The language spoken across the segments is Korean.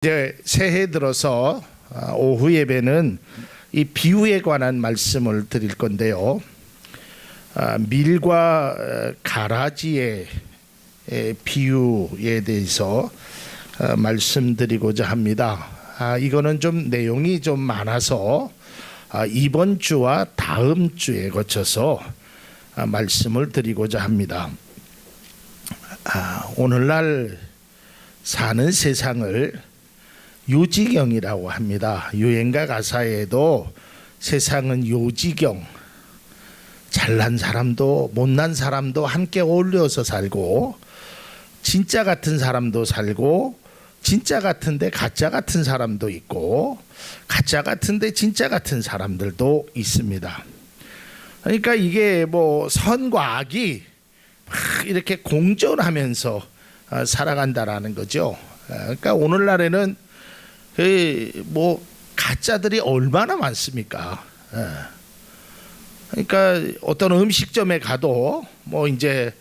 이제 새해 들어서 오후 예배는 이 비유에 관한 말씀을 드릴 건데요. 밀과 가라지의 비유에 대해서 말씀드리고자 합니다. 이거는 좀 내용이 좀 많아서 이번 주와 다음 주에 거쳐서 말씀을 드리고자 합니다. 오늘날 사는 세상을 요지경이라고 합니다. 유행가 가사에도 세상은 요지경, 잘난 사람도 못난 사람도 함께 어울려서 살고, 진짜 같은 사람도 살고, 진짜 같은데 가짜 같은 사람도 있고, 가짜 같은데 진짜 같은 사람들도 있습니다. 그러니까 이게 뭐 선과 악이 막 이렇게 공존하면서 살아간다라는 거죠. 그러니까 오늘날에는 뭐 가짜들이 얼마나 많습니까? 그러니까 어떤 음식점에 가도 뭐 이제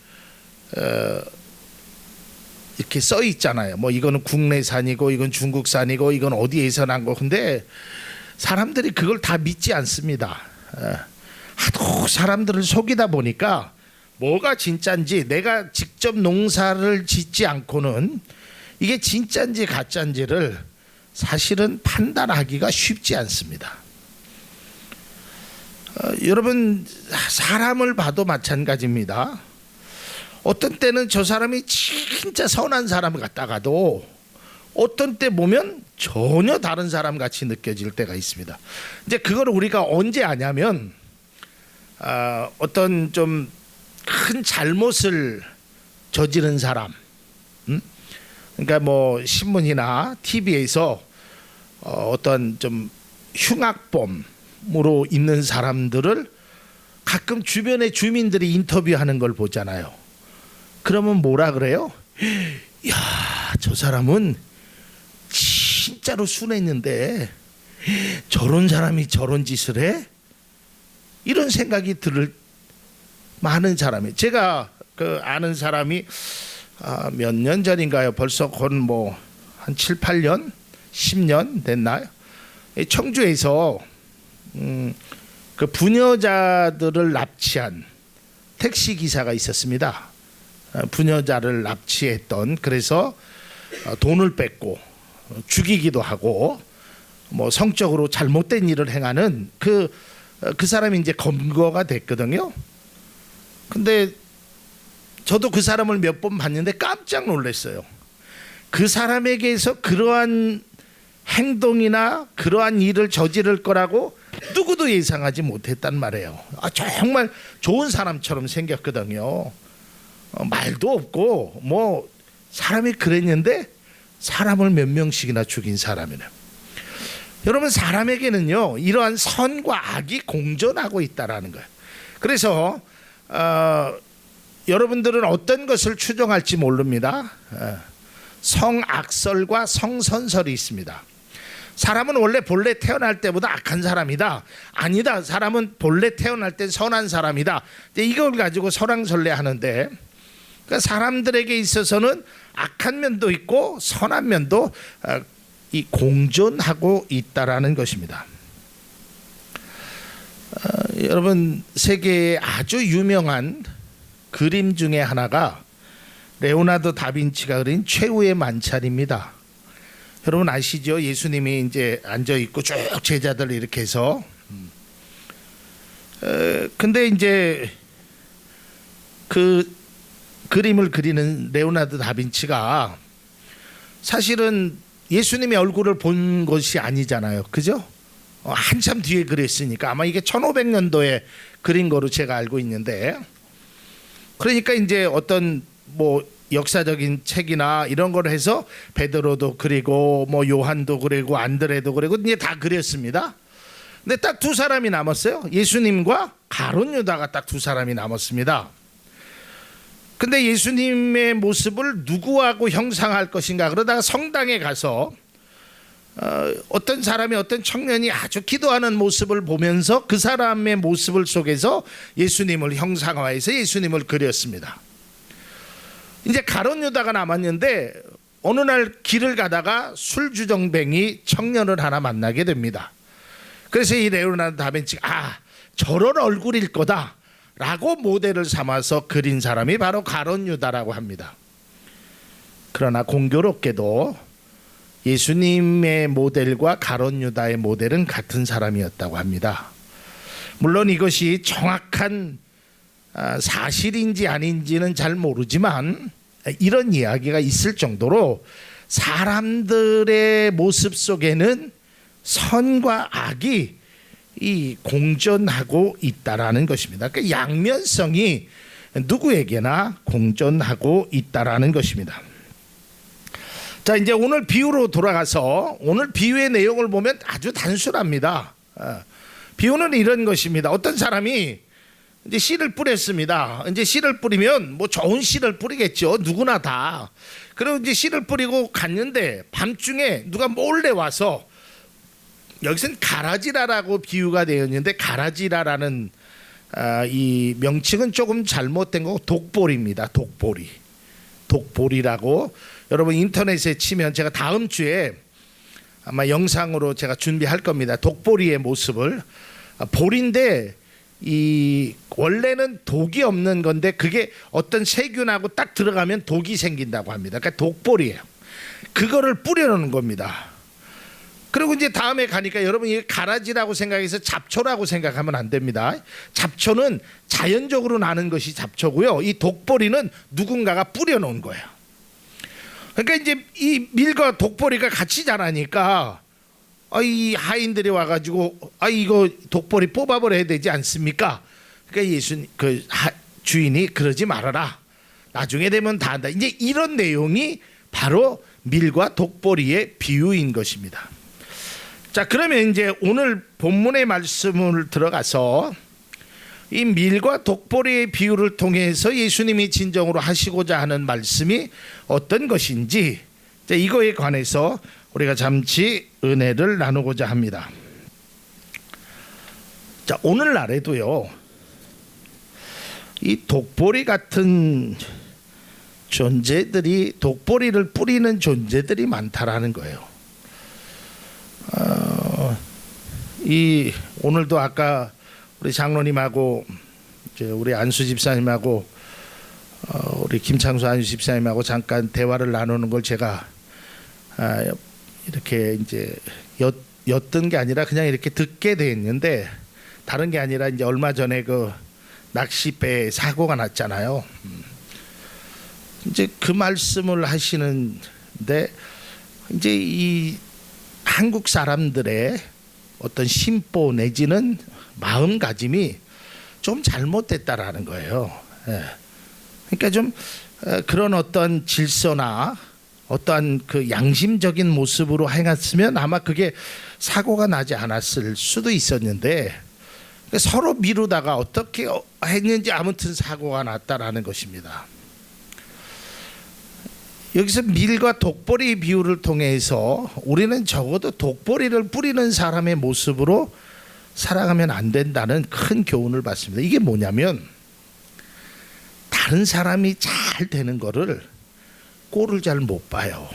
이렇게 써 있잖아요. 뭐 이거는 국내산이고 이건 중국산이고 이건 어디에서 난 거. 근데 사람들이 그걸 다 믿지 않습니다. 하도 사람들을 속이다 보니까 뭐가 진짜인지 내가 직접 농사를 짓지 않고는 이게 진짜인지 가짜인지를 사실은 판단하기가 쉽지 않습니다. 여러분, 사람을 봐도 마찬가지입니다. 어떤 때는 저 사람이 진짜 선한 사람 같다가도 어떤 때 보면 전혀 다른 사람 같이 느껴질 때가 있습니다. 이제 그걸 우리가 언제 아냐면 어떤 좀 큰 잘못을 저지른 사람, 그러니까 뭐 신문이나 TV에서 어떤 좀 흉악범으로 있는 사람들을 가끔 주변의 주민들이 인터뷰하는 걸 보잖아요. 그러면 뭐라 그래요? 야, 저 사람은 진짜로 순했는데 저런 사람이 저런 짓을 해? 이런 생각이 들을 많은 사람이. 제가 그 아는 사람이 몇 년 전인가요? 벌써 곧 뭐 한 7, 8년, 10년 됐나요? 청주에서 그 부녀자들을 납치한 택시 기사가 있었습니다. 부녀자를 납치했던, 그래서 돈을 뺏고 죽이기도 하고 뭐 성적으로 잘못된 일을 행하는 그 사람이 이제 검거가 됐거든요. 근데 저도 그 사람을 몇 번 봤는데 깜짝 놀랐어요. 그 사람에게서 그러한 행동이나 그러한 일을 저지를 거라고 누구도 예상하지 못했단 말이에요. 정말 좋은 사람처럼 생겼거든요. 말도 없고 뭐 사람이 그랬는데 사람을 몇 명씩이나 죽인 사람이네. 여러분, 사람에게는요 이러한 선과 악이 공존하고 있다라는 거예요. 그래서 여러분들은 어떤 것을 추정할지 모릅니다. 성악설과 성선설이 있습니다. 사람은 원래 본래 태어날 때보다 악한 사람이다. 아니다, 사람은 본래 태어날 때 선한 사람이다. 이걸 가지고 설왕설래하는데, 그러니까 사람들에게 있어서는 악한 면도 있고 선한 면도 이 공존하고 있다라는 것입니다. 여러분, 세계에 아주 유명한 그림 중에 하나가 레오나르도 다빈치가 그린 최후의 만찬입니다. 여러분 아시죠? 예수님이 이제 앉아 있고 쭉 제자들 이렇게 해서 근데 이제 그 그림을 그리는 레오나르도 다빈치가 사실은 예수님의 얼굴을 본 것이 아니잖아요. 그죠? 한참 뒤에 그렸으니까 아마 이게 1500년도에 그린 거로 제가 알고 있는데, 그러니까 이제 어떤 뭐 역사적인 책이나 이런 걸 해서 베드로도 그리고 뭐 요한도 그리고 안드레도 그리고 이제 다 그렸습니다. 근데 딱 두 사람이 남았어요. 예수님과 가룟 유다가 딱 두 사람이 남았습니다. 근데 예수님의 모습을 누구하고 형상할 것인가 그러다가 성당에 가서 어떤 사람이, 어떤 청년이 아주 기도하는 모습을 보면서 그 사람의 모습을 속에서 예수님을 형상화해서 예수님을 그렸습니다. 이제 가룟 유다가 남았는데 어느 날 길을 가다가 술주정뱅이 청년을 하나 만나게 됩니다. 그래서 이 레오나르도 다빈치가 저런 얼굴일 거다라고 모델을 삼아서 그린 사람이 바로 가론 유다라고 합니다. 그러나 공교롭게도 예수님의 모델과 가론 유다의 모델은 같은 사람이었다고 합니다. 물론 이것이 정확한 사실인지 아닌지는 잘 모르지만 이런 이야기가 있을 정도로 사람들의 모습 속에는 선과 악이 이 공존하고 있다라는 것입니다. 그러니까 양면성이 누구에게나 공존하고 있다라는 것입니다. 자, 이제 오늘 비유로 돌아가서 오늘 비유의 내용을 보면 아주 단순합니다. 비유는 이런 것입니다. 어떤 사람이 이제 씨를 뿌렸습니다. 이제 씨를 뿌리면 뭐 좋은 씨를 뿌리겠죠. 누구나 다. 그리고 이제 씨를 뿌리고 갔는데 밤중에 누가 몰래 와서, 여기서는 가라지라라고 비유가 되어 있는데 가라지라라는 이 명칭은 조금 잘못된 거고 독보리입니다. 독보리라고 여러분 인터넷에 치면 제가 다음 주에 아마 영상으로 제가 준비할 겁니다. 독보리의 모습을. 보리인데 이 원래는 독이 없는 건데 그게 어떤 세균하고 딱 들어가면 독이 생긴다고 합니다. 그러니까 독보리예요. 그거를 뿌려놓는 겁니다. 그리고 이제 다음에 가니까 여러분 이게 가라지라고 생각해서 잡초라고 생각하면 안 됩니다. 잡초는 자연적으로 나는 것이 잡초고요. 이 독보리는 누군가가 뿌려놓은 거예요. 그러니까 이제 이 밀과 독보리가 같이 자라니까 이 하인들이 와가지고 이거 독보리 뽑아버려야 되지 않습니까? 그러니까 주인이 그러지 말아라. 나중에 되면 다 한다. 이제 이런 내용이 바로 밀과 독보리의 비유인 것입니다. 자, 그러면 이제 오늘 본문의 말씀을 들어가서 이 밀과 독보리의 비유를 통해서 예수님이 진정으로 하시고자 하는 말씀이 어떤 것인지 이거에 관해서 우리가 잠시 은혜를 나누고자 합니다. 자, 오늘날에도요 이 독보리 같은 존재들이, 독보리를 뿌리는 존재들이 많다라는 거예요. 이 오늘도 아까 우리 장로님하고 우리 안수 집사님하고 우리 김창수 안수 집사님하고 잠깐 대화를 나누는 걸 제가 이렇게 이제 였던 게 아니라 그냥 이렇게 듣게 됐는데, 다른 게 아니라 이제 얼마 전에 그 낚싯배 사고가 났잖아요. 이제 그 말씀을 하시는데 이제 이 한국 사람들의 어떤 심보 내지는 마음가짐이 좀 잘못됐다라는 거예요. 그러니까 좀 그런 어떤 질서나 어떠한 그 양심적인 모습으로 행했으면 아마 그게 사고가 나지 않았을 수도 있었는데 서로 미루다가 어떻게 했는지 아무튼 사고가 났다라는 것입니다. 여기서 밀과 독보리 비유를 통해서 우리는 적어도 독보리를 뿌리는 사람의 모습으로 살아가면 안 된다는 큰 교훈을 받습니다. 이게 뭐냐면 다른 사람이 잘 되는 거를 꼴을 잘 못 봐요.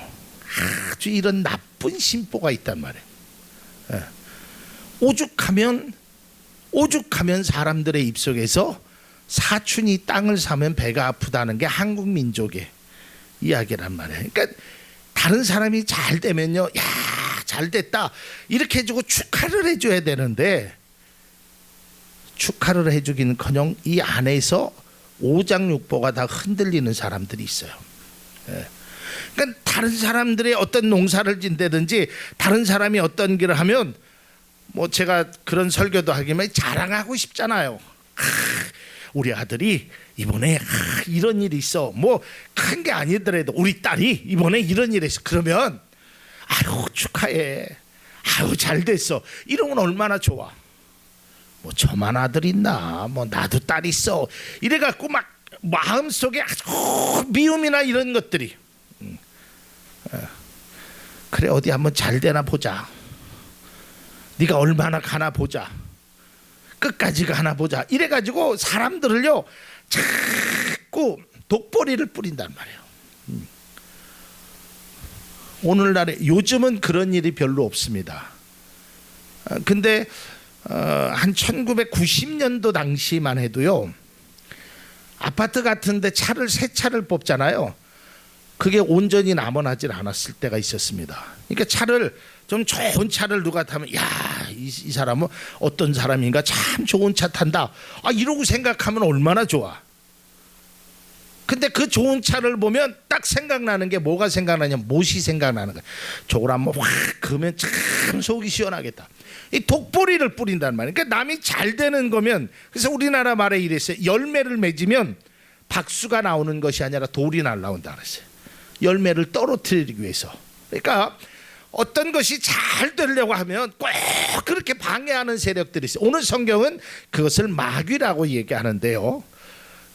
아주 이런 나쁜 심보가 있단 말이에요. 오죽하면 사람들의 입속에서 사춘이 땅을 사면 배가 아프다는 게 한국 민족의 이야기란 말이에요. 그러니까 다른 사람이 잘 되면요, 야, 잘 됐다 이렇게 해주고 축하를 해줘야 되는데 축하를 해주기는커녕 이 안에서 오장육부가 다 흔들리는 사람들이 있어요. 그러니까 다른 사람들의 어떤 농사를 진다든지 다른 사람이 어떤 길을 하면 뭐 제가 그런 설교도 하기만 자랑하고 싶잖아요. 우리 아들이 이번에 이런 일이 있어. 뭐 큰 게 아니더라도 우리 딸이 이번에 이런 일이 있어. 그러면 아유 축하해. 아유 잘 됐어. 이러면 얼마나 좋아. 뭐 저만 아들 있나. 뭐 나도 딸 있어. 이래갖고 막 마음속에 아주 미움이나 이런 것들이 그래 어디 한번 잘 되나 보자. 네가 얼마나 가나 보자. 끝까지 가나 보자. 이래가지고 사람들을요 자꾸 독보리를 뿌린단 말이에요. 오늘날에 요즘은 그런 일이 별로 없습니다. 근데 한 1990년도 당시만 해도요, 아파트 같은데 새 차를 뽑잖아요. 그게 온전히 남아나질 않았을 때가 있었습니다. 그러니까 차를 좀 좋은 차를 누가 타면 이 사람은 어떤 사람인가, 참 좋은 차 탄다, 이러고 생각하면 얼마나 좋아. 근데 그 좋은 차를 보면 딱 생각나는 게 뭐가 생각나냐면 못이 생각나는 거야. 저걸 한번 확 그으면 참 속이 시원하겠다. 이 독보리를 뿌린단 말이에요. 그러니까 남이 잘 되는 거면, 그래서 우리나라 말에 이랬어요. 열매를 맺으면 박수가 나오는 것이 아니라 돌이 날라온다 그랬어요. 열매를 떨어뜨리기 위해서. 그러니까 어떤 것이 잘 되려고 하면 꼭 그렇게 방해하는 세력들이 있어요. 오늘 성경은 그것을 마귀라고 얘기하는데요,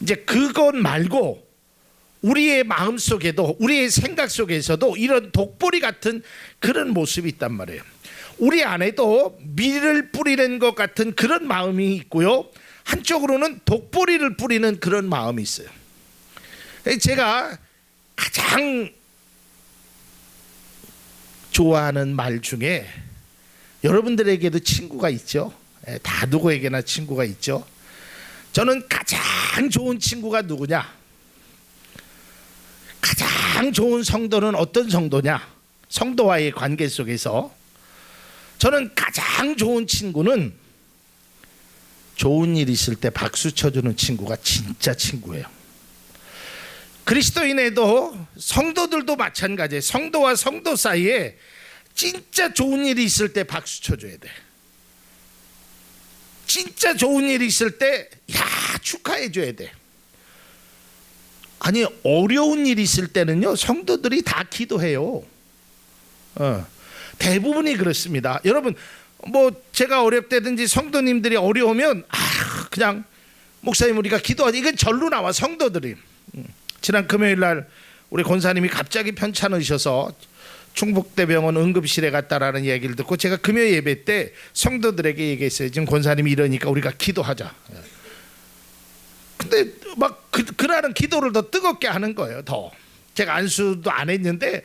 이제 그것 말고 우리의 마음 속에도, 우리의 생각 속에서도 이런 독보리 같은 그런 모습이 있단 말이에요. 우리 안에도 밀을 뿌리는 것 같은 그런 마음이 있고요, 한쪽으로는 독보리를 뿌리는 그런 마음이 있어요. 제가 가장 좋아하는 말 중에, 여러분들에게도 친구가 있죠. 다 누구에게나 친구가 있죠. 저는 가장 좋은 친구가 누구냐? 가장 좋은 성도는 어떤 성도냐? 성도와의 관계 속에서 저는 가장 좋은 친구는 좋은 일 있을 때 박수 쳐주는 친구가 진짜 친구예요. 그리스도인에도 성도들도 마찬가지예요. 성도와 성도 사이에 진짜 좋은 일이 있을 때 박수 쳐줘야 돼. 진짜 좋은 일이 있을 때 축하해줘야 돼. 아니, 어려운 일이 있을 때는요, 성도들이 다 기도해요. 대부분이 그렇습니다. 여러분, 제가 어렵다든지 성도님들이 어려우면 그냥 목사님 우리가 기도하자, 이건 절로 나와. 성도들이. 지난 금요일날 우리 권사님이 갑자기 편찮으셔서 충북대병원 응급실에 갔다라는 얘기를 듣고, 제가 금요 예배 때 성도들에게 얘기했어요. 지금 권사님이 이러니까 우리가 기도하자. 근데 그날은 기도를 더 뜨겁게 하는 거예요. 더 제가 안수도 안 했는데,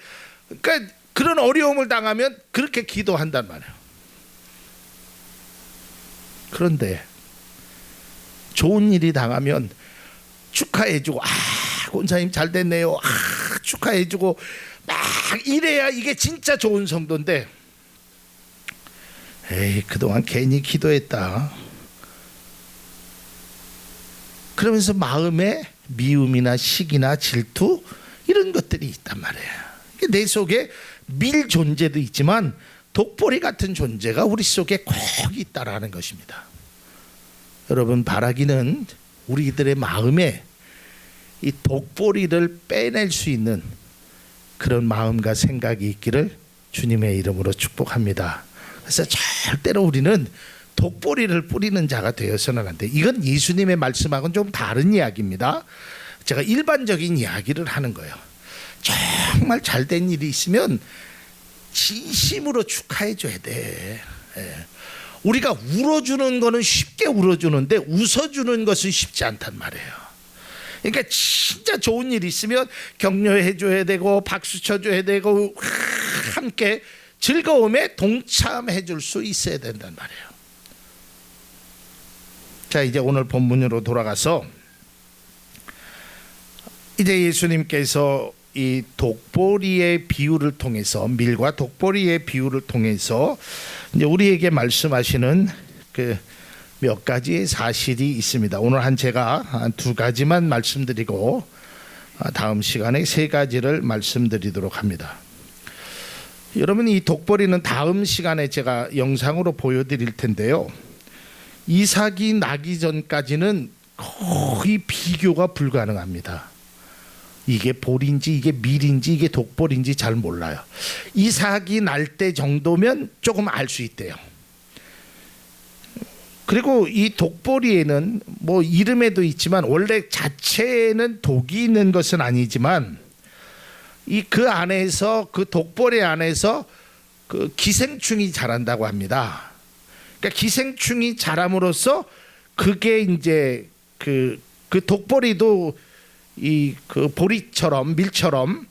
그러니까 그런 어려움을 당하면 그렇게 기도한단 말이에요. 그런데 좋은 일이 당하면 축하해주고, 권사님 잘 됐네요, 축하해주고 막 이래야 이게 진짜 좋은 성도인데, 그동안 괜히 기도했다 그러면서 마음에 미움이나 시기나 질투 이런 것들이 있단 말이에요. 내 속에 밀 존재도 있지만 독보리 같은 존재가 우리 속에 꼭 있다라는 것입니다. 여러분, 바라기는 우리들의 마음에 이 독보리를 빼낼 수 있는 그런 마음과 생각이 있기를 주님의 이름으로 축복합니다. 그래서 절대로 우리는 독보리를 뿌리는 자가 되어서는 안 돼. 이건 예수님의 말씀하고는 좀 다른 이야기입니다. 제가 일반적인 이야기를 하는 거예요. 정말 잘된 일이 있으면 진심으로 축하해 줘야 돼. 우리가 울어주는 거는 쉽게 울어주는데 웃어주는 것은 쉽지 않단 말이에요. 그러니까 진짜 좋은 일이 있으면 격려해 줘야 되고 박수 쳐 줘야 되고 함께 즐거움에 동참해 줄 수 있어야 된단 말이에요. 자, 이제 오늘 본문으로 돌아가서, 이제 예수님께서 이 독보리의 비유를 통해서, 밀과 독보리의 비유를 통해서 이제 우리에게 말씀하시는 그 몇 가지의 사실이 있습니다. 오늘 제가 한 2가지만 말씀드리고 다음 시간에 3가지를 말씀드리도록 합니다. 여러분, 이 독보리는 다음 시간에 제가 영상으로 보여드릴 텐데요, 이삭이 나기 전까지는 거의 비교가 불가능합니다. 이게 볼인지 이게 밀인지 이게 독보리인지 잘 몰라요. 이삭이 날 때 정도면 조금 알 수 있대요. 그리고 이 독보리에는 이름에도 있지만 원래 자체에는 독이 있는 것은 아니지만 그 안에서, 그 독보리 안에서 그 기생충이 자란다고 합니다. 그러니까 기생충이 자람으로써 그게 이제 그 독보리도 그 보리처럼 밀처럼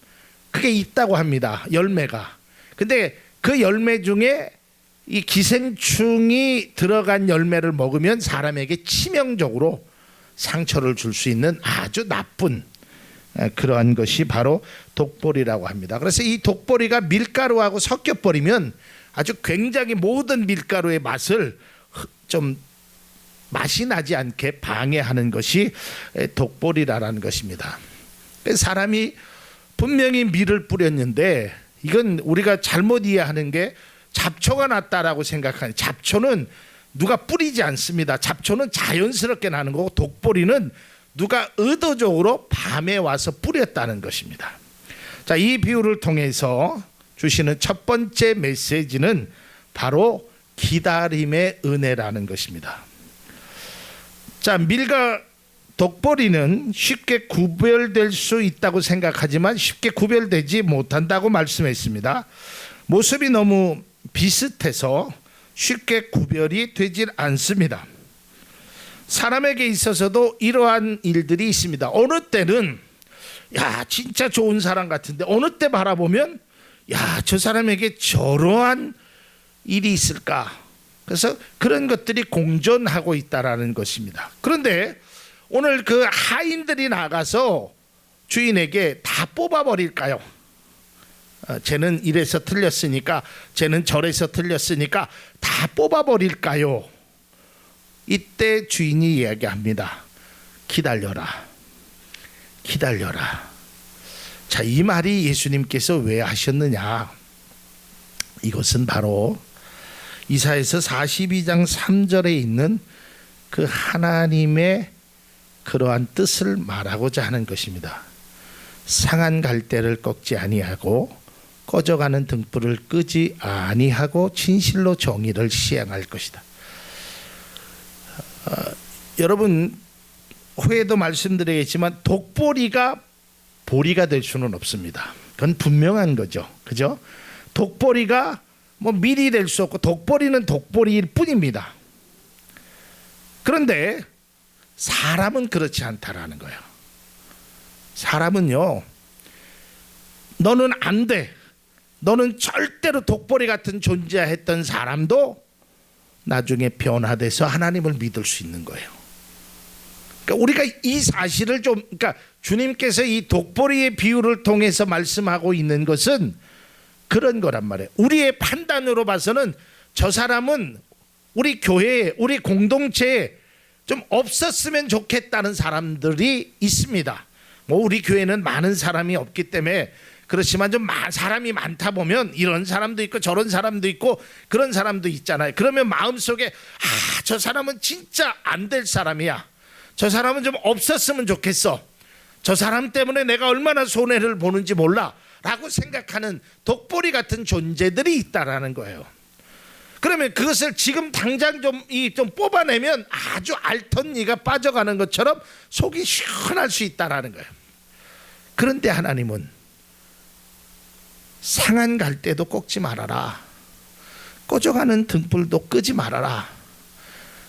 그게 있다고 합니다. 열매가. 근데 그 열매 중에 이 기생충이 들어간 열매를 먹으면 사람에게 치명적으로 상처를 줄 수 있는 아주 나쁜 그러한 것이 바로 독보리라고 합니다. 그래서 이 독보리가 밀가루하고 섞여 버리면 아주 굉장히 모든 밀가루의 맛을 좀 맛이 나지 않게 방해하는 것이 독보리라는 것입니다. 사람이 분명히 밀을 뿌렸는데 이건 우리가 잘못 이해하는 게 잡초가 났다라고 생각하는, 잡초는 누가 뿌리지 않습니다. 잡초는 자연스럽게 나는 거고 독보리는 누가 의도적으로 밤에 와서 뿌렸다는 것입니다. 자, 이 비유를 통해서 주시는 첫 번째 메시지는 바로 기다림의 은혜라는 것입니다. 자, 밀과 독보리는 쉽게 구별될 수 있다고 생각하지만 쉽게 구별되지 못한다고 말씀했습니다. 모습이 너무 비슷해서 쉽게 구별이 되질 않습니다. 사람에게 있어서도 이러한 일들이 있습니다. 어느 때는 야 진짜 좋은 사람 같은데 어느 때 바라보면 야 저 사람에게 저러한 일이 있을까. 그래서 그런 것들이 공존하고 있다라는 것입니다. 그런데 오늘 그 하인들이 나가서 주인에게 다 뽑아버릴까요? 쟤는 이래서 틀렸으니까, 쟤는 저래서 틀렸으니까 다 뽑아버릴까요? 이때 주인이 이야기합니다. 기다려라. 기다려라. 자, 이 말이 예수님께서 왜 하셨느냐? 이것은 바로 이사야서 42장 3절에 있는 그 하나님의 그러한 뜻을 말하고자 하는 것입니다. 상한 갈대를 꺾지 아니하고 꺼져가는 등불을 끄지 아니하고 진실로 정의를 시행할 것이다. 여러분 후에도 말씀드리겠지만 독보리가 보리가 될 수는 없습니다. 그건 분명한 거죠. 그죠? 독보리가 뭐 밀이 될 수 없고 독보리는 독보리일 뿐입니다. 그런데 사람은 그렇지 않다라는 거예요. 사람은요, 너는 안 돼. 너는 절대로 독보리 같은 존재했던 사람도 나중에 변화돼서 하나님을 믿을 수 있는 거예요. 그러니까 우리가 이 사실을 좀, 그러니까 주님께서 이 독보리의 비유를 통해서 말씀하고 있는 것은 그런 거란 말이에요. 우리의 판단으로 봐서는 저 사람은 우리 교회에, 우리 공동체에 좀 없었으면 좋겠다는 사람들이 있습니다. 뭐 우리 교회는 많은 사람이 없기 때문에 그렇지만 좀 사람이 많다 보면 이런 사람도 있고 저런 사람도 있고 그런 사람도 있잖아요. 그러면 마음속에 저 사람은 진짜 안 될 사람이야. 저 사람은 좀 없었으면 좋겠어. 저 사람 때문에 내가 얼마나 손해를 보는지 몰라 라고 생각하는 독보리 같은 존재들이 있다라는 거예요. 그러면 그것을 지금 당장 좀 뽑아내면 아주 알턴니가 빠져가는 것처럼 속이 시원할 수 있다라는 거예요. 그런데 하나님은 상한 갈대도 꺾지 말아라. 꺼져가는 등불도 끄지 말아라.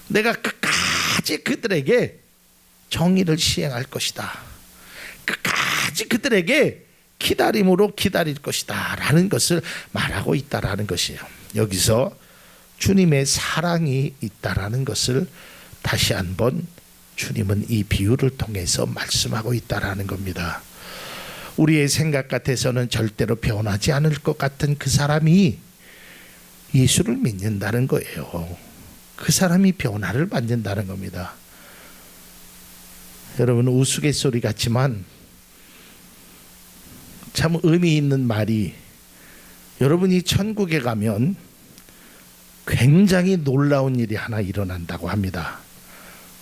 내가 끝까지 그들에게 정의를 시행할 것이다. 끝까지 그들에게 기다림으로 기다릴 것이다 라는 것을 말하고 있다라는 것이에요. 여기서 주님의 사랑이 있다라는 것을 다시 한번 주님은 이 비유를 통해서 말씀하고 있다라는 겁니다. 우리의 생각 같아서는 절대로 변하지 않을 것 같은 그 사람이 예수를 믿는다는 거예요. 그 사람이 변화를 받는다는 겁니다. 여러분 우스갯소리 같지만 참 의미 있는 말이, 여러분이 천국에 가면 굉장히 놀라운 일이 하나 일어난다고 합니다.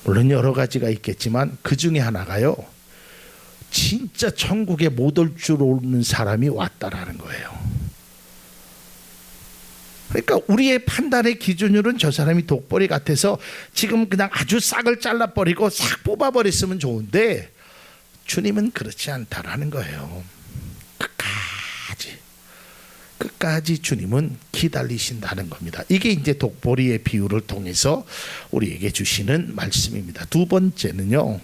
물론 여러 가지가 있겠지만 그 중에 하나가요, 진짜 천국에 못 올 줄 오는 사람이 왔다라는 거예요. 그러니까 우리의 판단의 기준으로는 저 사람이 독보리 같아서 지금 그냥 아주 싹을 잘라버리고 싹 뽑아버렸으면 좋은데 주님은 그렇지 않다라는 거예요. 끝까지 주님은 기다리신다는 겁니다. 이게 이제 독보리의 비유를 통해서 우리에게 주시는 말씀입니다. 두 번째는요,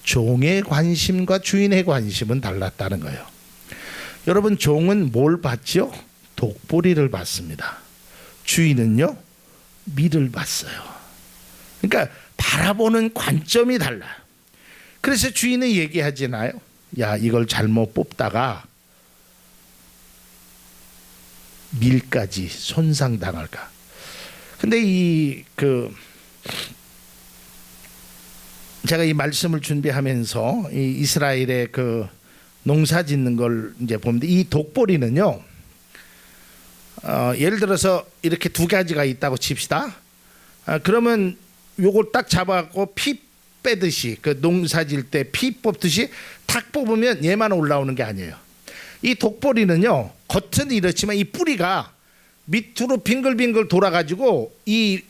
종의 관심과 주인의 관심은 달랐다는 거예요. 여러분, 종은 뭘 봤죠? 독보리를 봤습니다. 주인은요, 밀을 봤어요. 그러니까 바라보는 관점이 달라요. 그래서 주인은 얘기하잖아요. 야, 이걸 잘못 뽑다가 밀까지 손상당할까. 근데 제가 이 말씀을 준비하면서 이 이스라엘의 그 농사 짓는 걸 이제 보는데, 이 독보리는요, 예를 들어서 이렇게 두 가지가 있다고 칩시다. 그러면 요걸 딱 잡아갖고 피 빼듯이, 그 농사 질 때 피 뽑듯이 탁 뽑으면 얘만 올라오는 게 아니에요. 이 독보리는요, 겉은 이렇지만 이 뿌리가 밑으로 빙글빙글 돌아가지고 이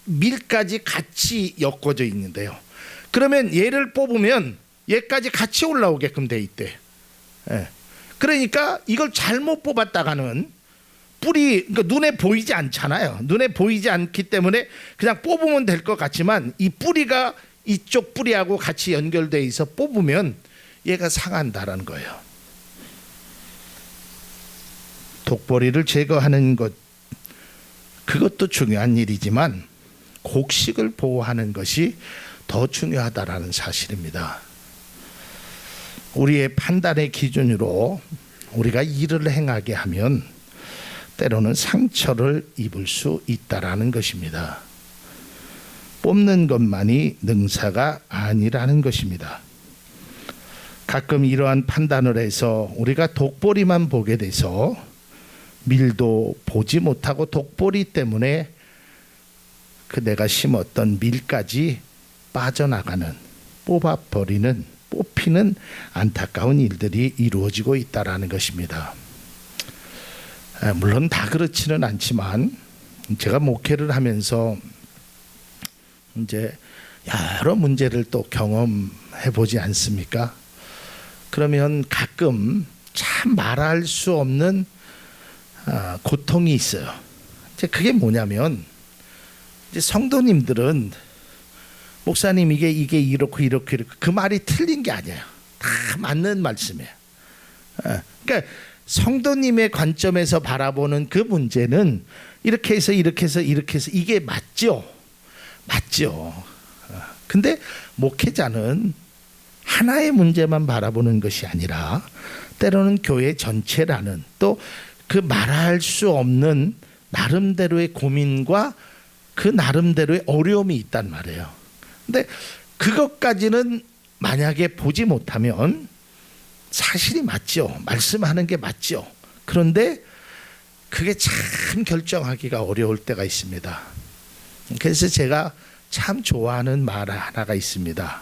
밀까지 같이 엮어져 있는데요. 그러면 얘를 뽑으면 얘까지 같이 올라오게끔 돼 있대. 예. 그러니까 이걸 잘못 뽑았다가는 뿌리, 그러니까 눈에 보이지 않잖아요. 눈에 보이지 않기 때문에 그냥 뽑으면 될 것 같지만, 이 뿌리가 이쪽 뿌리하고 같이 연결돼 있어 뽑으면 얘가 상한다라는 거예요. 독보리를 제거하는 것, 그것도 중요한 일이지만 곡식을 보호하는 것이 더 중요하다라는 사실입니다. 우리의 판단의 기준으로 우리가 일을 행하게 하면 때로는 상처를 입을 수 있다라는 것입니다. 뽑는 것만이 능사가 아니라는 것입니다. 가끔 이러한 판단을 해서 우리가 독보리만 보게 돼서 밀도 보지 못하고 독보리 때문에 그 내가 심었던 밀까지 빠져나가는, 뽑아버리는, 뽑히는 안타까운 일들이 이루어지고 있다라는 것입니다. 물론 다 그렇지는 않지만 제가 목회를 하면서 이제 여러 문제를 또 경험해 보지 않습니까? 그러면 가끔 참 말할 수 없는 고통이 있어요. 이제 그게 뭐냐면, 이제 성도님들은 목사님 이게 이렇고 그 말이 틀린 게 아니에요. 다 맞는 말씀이에요. 그러니까 성도님의 관점에서 바라보는 그 문제는 이렇게 해서 이게 맞죠. 근데 목회자는 하나의 문제만 바라보는 것이 아니라 때로는 교회 전체라는, 또 그 말할 수 없는 나름대로의 고민과 그 나름대로의 어려움이 있단 말이에요. 근데 그것까지는 만약에 보지 못하면 사실이 맞죠. 말씀하는 게 맞죠. 그런데 그게 참 결정하기가 어려울 때가 있습니다. 그래서 제가 참 좋아하는 말 하나가 있습니다.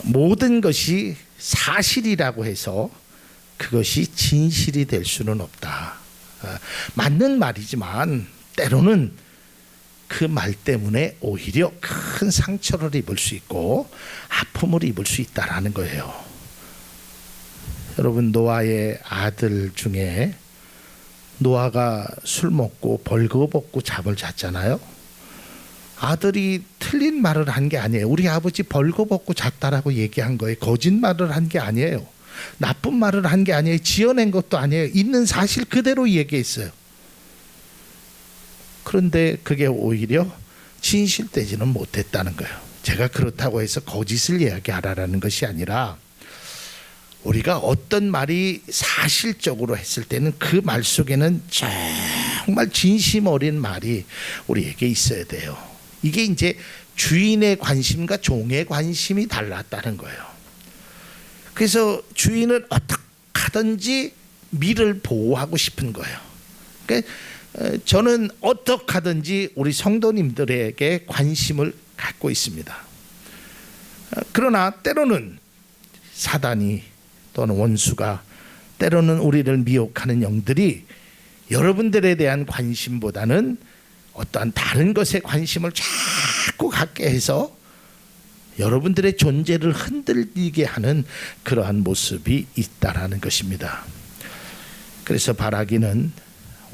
모든 것이 사실이라고 해서 그것이 진실이 될 수는 없다. 맞는 말이지만 때로는 그 말 때문에 오히려 큰 상처를 입을 수 있고 아픔을 입을 수 있다라는 거예요. 여러분, 노아의 아들 중에 노아가 술 먹고 벌거벗고 잠을 잤잖아요. 아들이 틀린 말을 한 게 아니에요. 우리 아버지 벌거벗고 잤다라고 얘기한 거예요. 거짓말을 한 게 아니에요. 나쁜 말을 한 게 아니에요. 지어낸 것도 아니에요. 있는 사실 그대로 얘기했어요. 그런데 그게 오히려 진실되지는 못했다는 거예요. 제가 그렇다고 해서 거짓을 이야기하라는 것이 아니라, 우리가 어떤 말이 사실적으로 했을 때는 그 말 속에는 정말 진심 어린 말이 우리에게 있어야 돼요. 이게 이제 주인의 관심과 종의 관심이 달랐다는 거예요. 그래서 주인은 어떻게 하든지 밀을 보호하고 싶은 거예요. 그러니까 저는 어떻게 하든지 우리 성도님들에게 관심을 갖고 있습니다. 그러나 때로는 사단이 또는 원수가, 때로는 우리를 미혹하는 영들이 여러분들에 대한 관심보다는 어떠한 다른 것에 관심을 자꾸 갖게 해서 여러분들의 존재를 흔들리게 하는 그러한 모습이 있다라는 것입니다. 그래서 바라기는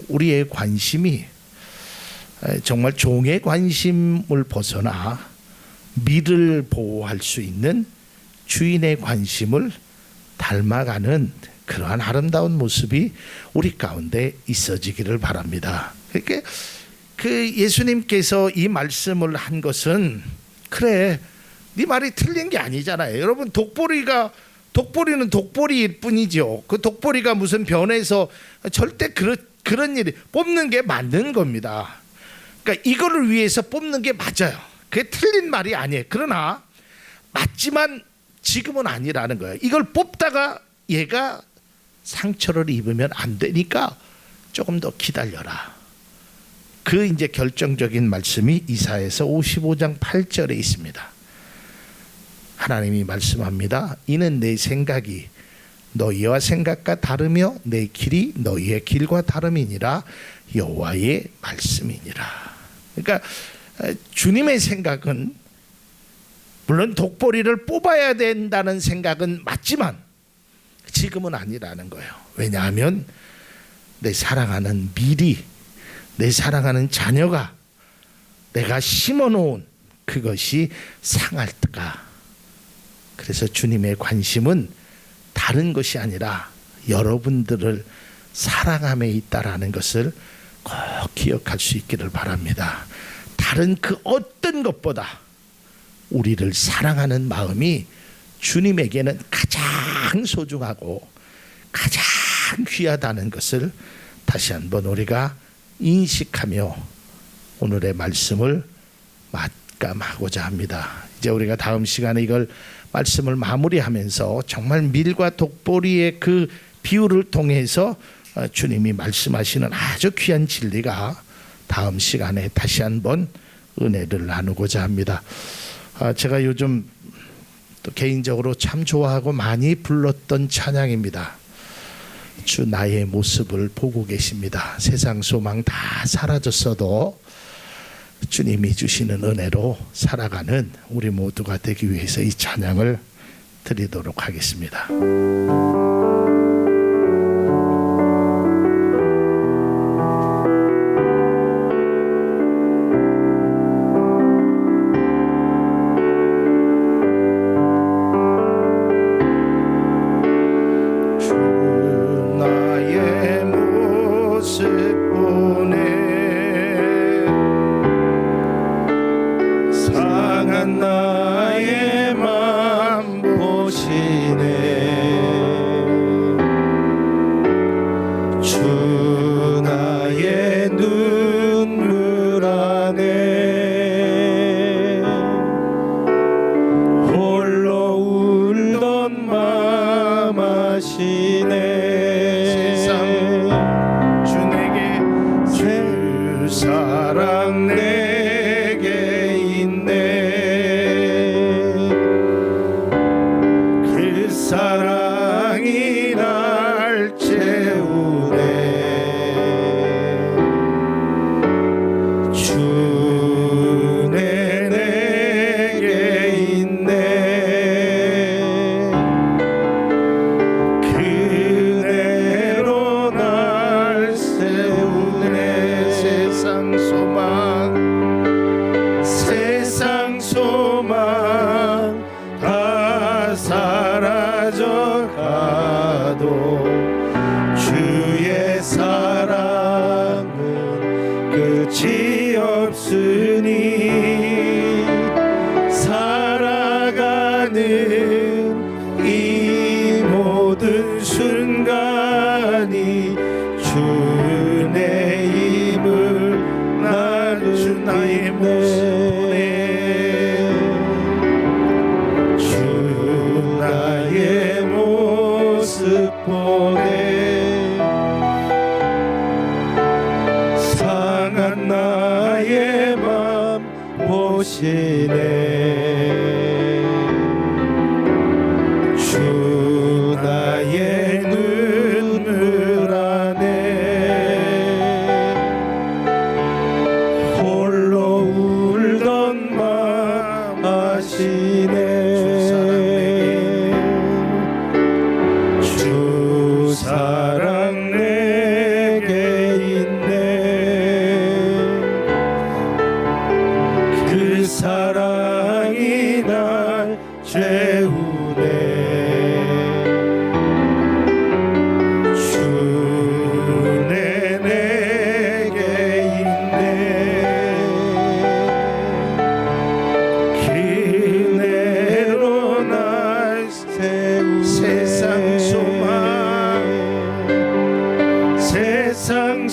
우리의 관심이 정말 종의 관심을 벗어나 밀을 보호할 수 있는 주인의 관심을 닮아가는 그러한 아름다운 모습이 우리 가운데 있어지기를 바랍니다. 그러니까 그 예수님께서 이 말씀을 한 것은 그래 네 말이 틀린 게 아니잖아요. 여러분 독보리는 독보리일 뿐이죠. 그 독보리가 무슨 변해서 절대 그런 일이 뽑는 게 맞는 겁니다. 그러니까 이거를 위해서 뽑는 게 맞아요. 그게 틀린 말이 아니에요. 그러나 맞지만 지금은 아니라는 거예요. 이걸 뽑다가 얘가 상처를 입으면 안 되니까 조금 더 기다려라. 그 이제 결정적인 말씀이 이사야서 55장 8절에 있습니다. 하나님이 말씀합니다. 이는 내 생각이 너희와 생각과 다르며 내 길이 너희의 길과 다름이니라. 여호와의 말씀이니라. 그러니까 주님의 생각은 물론 독보리를 뽑아야 된다는 생각은 맞지만 지금은 아니라는 거예요. 왜냐하면 내 사랑하는 미리 내 사랑하는 자녀가 내가 심어놓은 그것이 상할까. 그래서 주님의 관심은 다른 것이 아니라 여러분들을 사랑함에 있다라는 것을 꼭 기억할 수 있기를 바랍니다. 다른 그 어떤 것보다 우리를 사랑하는 마음이 주님에게는 가장 소중하고 가장 귀하다는 것을 다시 한번 우리가 인식하며 오늘의 말씀을 마감하고자 합니다. 이제 우리가 다음 시간에 이걸 말씀을 마무리하면서 정말 밀과 독보리의 그 비유를 통해서 주님이 말씀하시는 아주 귀한 진리가 다음 시간에 다시 한번 은혜를 나누고자 합니다. 제가 요즘 또 개인적으로 참 좋아하고 많이 불렀던 찬양입니다. 주 나의 모습을 보고 계십니다. 세상 소망 다 사라졌어도 주님이 주시는 은혜로 살아가는 우리 모두가 되기 위해서 이 찬양을 드리도록 하겠습니다. 사랑이 날 채우네.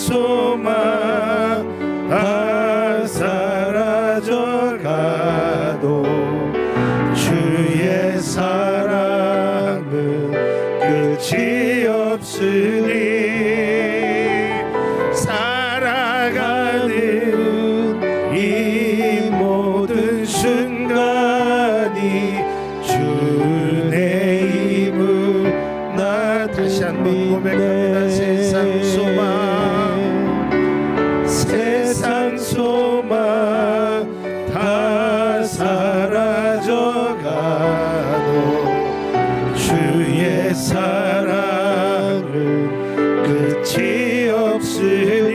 소망 다 사라져가도 주의 사랑은 끝이 없으니 살아가는 이 모든 순간이 주의 힘을 나 다시 한번 고백합니다. 세상 소망 다 사라져가도 주의 사랑은 끝이 없으니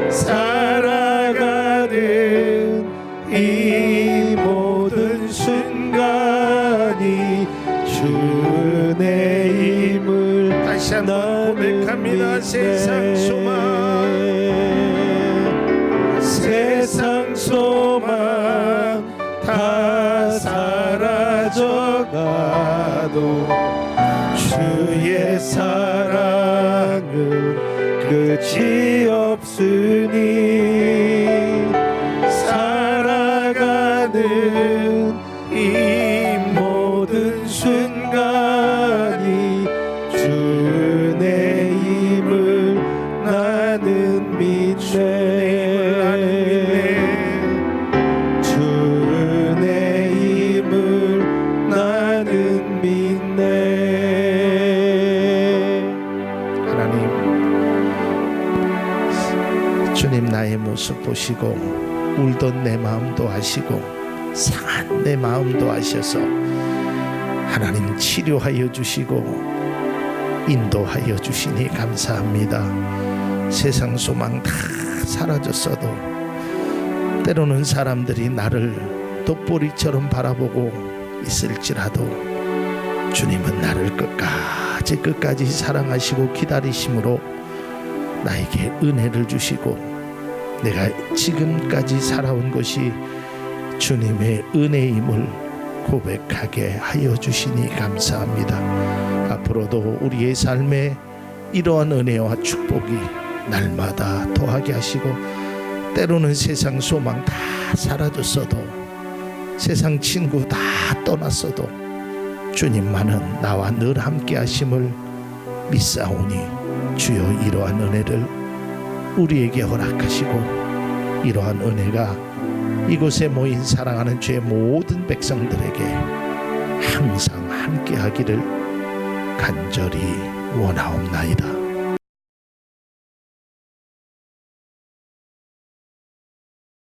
살아가는 이 모든 순간이 주의 힘을 다시 한번 고백합니다. 세상 소망 다 사라져가도 주의 사랑은 끝이 없으니 살아가는 이 모든 순간이 주의 힘을 나는 믿네. 주님 나의 모습 보시고 울던 내 마음도 아시고 상한 내 마음도 아셔서 하나님 치료하여 주시고 인도하여 주시니 감사합니다. 세상 소망 다 사라졌어도 때로는 사람들이 나를 독보리처럼 바라보고 있을지라도 주님은 나를 끝까지 사랑하시고 기다리심으로 나에게 은혜를 주시고 내가 지금까지 살아온 것이 주님의 은혜임을 고백하게 하여 주시니 감사합니다. 앞으로도 우리의 삶에 이러한 은혜와 축복이 날마다 더하게 하시고 때로는 세상 소망 다 사라졌어도 세상 친구 다 떠났어도 주님만은 나와 늘 함께 하심을 믿사오니 주여 이러한 은혜를 우리에게 허락하시고 이러한 은혜가 이곳에 모인 사랑하는 주의 모든 백성들에게 항상 함께 하기를 간절히 원하옵나이다.